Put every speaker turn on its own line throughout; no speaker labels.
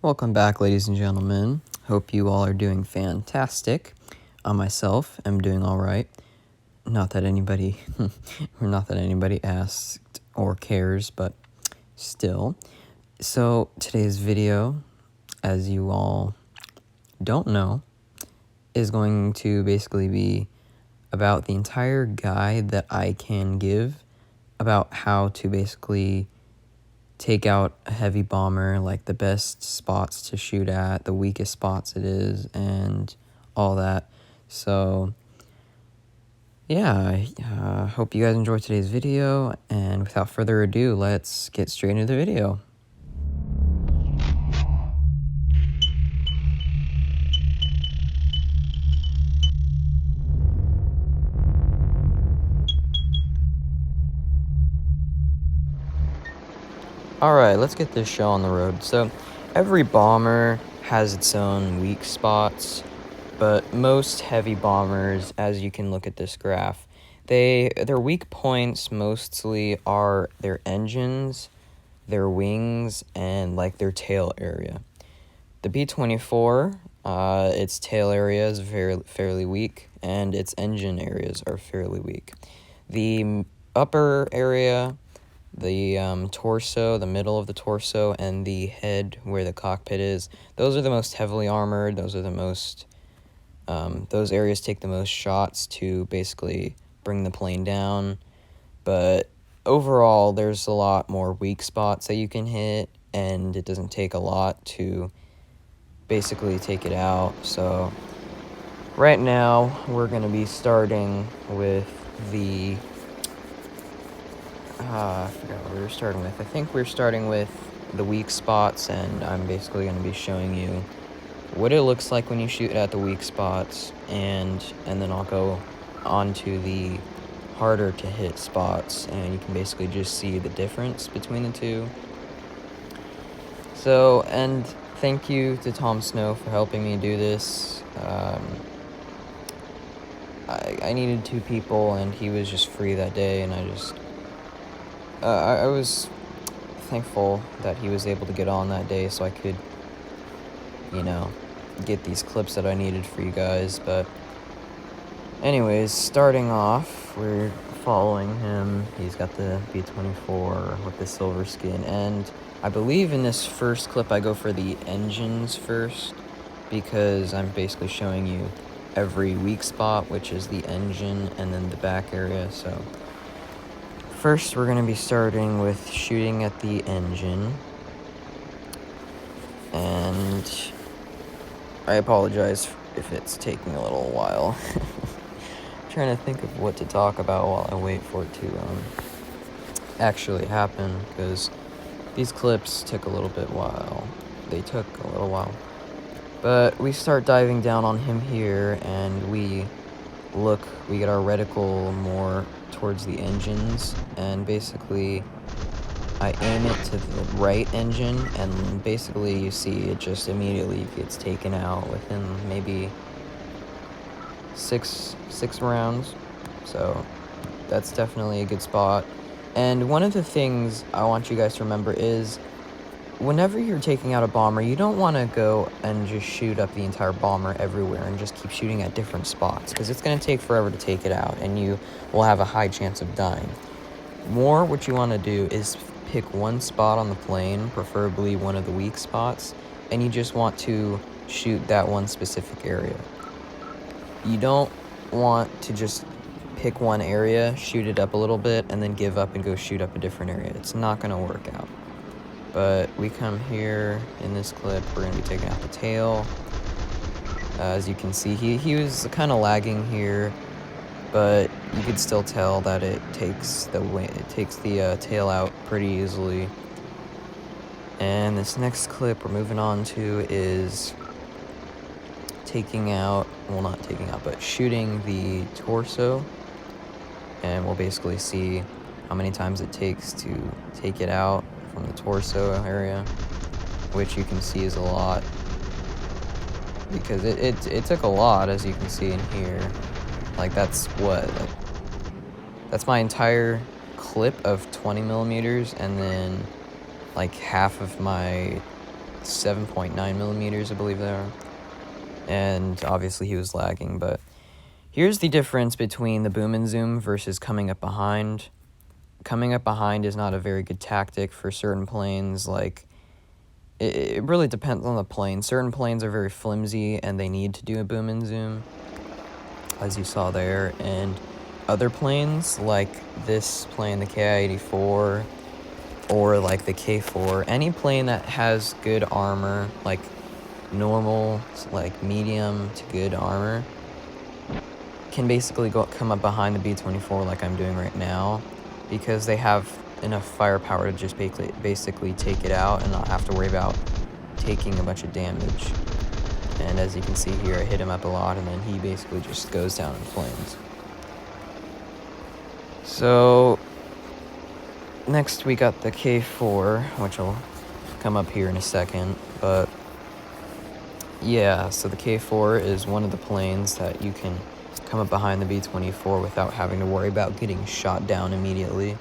Welcome back, ladies and gentlemen. Hope you all are doing fantastic. I myself am doing all right. Not that anybody asked or cares, but still. So today's video, as you all don't know, is going to basically be about the entire guide that I can give about how to basically take out a heavy bomber, like the best spots to shoot at, the weakest spots it is, and all that. So yeah, I hope you guys enjoyed today's video, and without further ado, let's get straight into the video. Alright, let's get this show on the road. So, every bomber has its own weak spots, but most heavy bombers, as you can look at this graph, their weak points mostly are their engines, their wings, and like their tail area. The B-24, its tail area is fairly weak, and its engine areas are fairly weak. The upper area, the torso, the middle of the torso, and the head where the cockpit is, those are the most heavily armored. Those are the most, those areas take the most shots to basically bring the plane down. But overall, there's a lot more weak spots that you can hit, and it doesn't take a lot to basically take it out. So right now, we're going to be starting with the I forgot what we were starting with. I think we're starting with the weak spots, and I'm basically going to be showing you what it looks like when you shoot at the weak spots, and then I'll go on to the harder to hit spots, and you can basically just see the difference between the two. So, and thank you to Tom Snow for helping me do this. I needed 2 people, and he was just free that day, and I was thankful that he was able to get on that day so I could, get these clips that I needed for you guys. But anyways, starting off, we're following him. He's got the B-24 with the silver skin, and I believe in this first clip I go for the engines first, because I'm basically showing you every weak spot, which is the engine and then the back area. So first, we're going to be starting with shooting at the engine, and I apologize if it's taking a little while. I'm trying to think of what to talk about while I wait for it to actually happen, because these clips took a little while. But we start diving down on him here, and we get our reticle more towards the engines, and basically I aim it to the right engine, and basically you see it just immediately gets taken out within maybe six rounds. So that's definitely a good spot. And one of the things I want you guys to remember is, whenever you're taking out a bomber, you don't want to go and just shoot up the entire bomber everywhere and just keep shooting at different spots, because it's going to take forever to take it out, and you will have a high chance of dying. More, what you want to do is pick one spot on the plane, preferably one of the weak spots, and you just want to shoot that one specific area. You don't want to just pick one area, shoot it up a little bit, and then give up and go shoot up a different area. It's not going to work out. But we come here in this clip, we're going to be taking out the tail. As you can see, he was kind of lagging here, but you could still tell that it takes the tail out pretty easily. And this next clip we're moving on to is shooting the torso, and we'll basically see how many times it takes to take it out from the torso area, which you can see is a lot, because it took a lot, as you can see in here. Like, that's my entire clip of 20 millimeters, and then like half of my 7.9 millimeters, I believe they are. And obviously he was lagging, but here's the difference between the boom and zoom versus coming up behind. Coming up behind is not a very good tactic for certain planes. Like, it really depends on the plane. Certain planes are very flimsy and they need to do a boom and zoom, as you saw there. And other planes, like this plane, the KI-84, or like the K4, any plane that has good armor, like normal, like medium to good armor, can basically come up behind the B-24 like I'm doing right now, because they have enough firepower to just basically take it out and not have to worry about taking a bunch of damage. And as you can see here, I hit him up a lot, and then he basically just goes down in flames. So next we got the K4, which will come up here in a second, but yeah, so the K4 is one of the planes that you can come up behind the B-24 without having to worry about getting shot down immediately.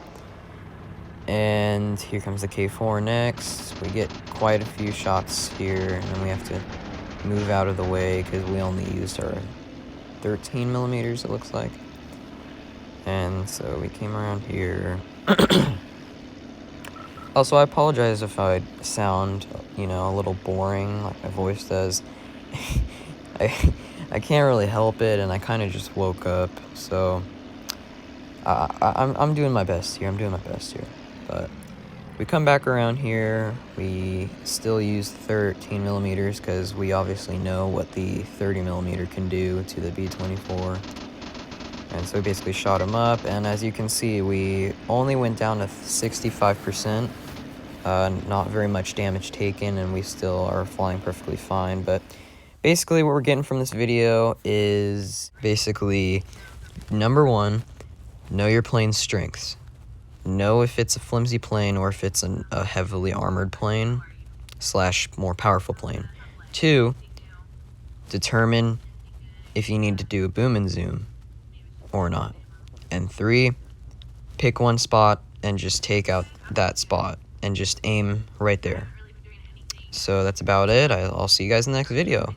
And here comes the K4 next. We get quite a few shots here, and then we have to move out of the way because we only used our 13 millimeters, it looks like. And so we came around here. Also, I apologize if I sound, a little boring, like my voice does. I can't really help it, and I kind of just woke up, so I'm doing my best here. But we come back around here. We still use 13 millimeters because we obviously know what the 30 millimeter can do to the B-24. And so we basically shot him up, and as you can see, we only went down to 65%. Not very much damage taken, and we still are flying perfectly fine. But basically what we're getting from this video is basically, number one, know your plane's strengths. Know if it's a flimsy plane or if it's a heavily armored plane / more powerful plane. 2, determine if you need to do a boom and zoom or not. And 3, pick one spot and just take out that spot and just aim right there. So that's about it. I'll see you guys in the next video.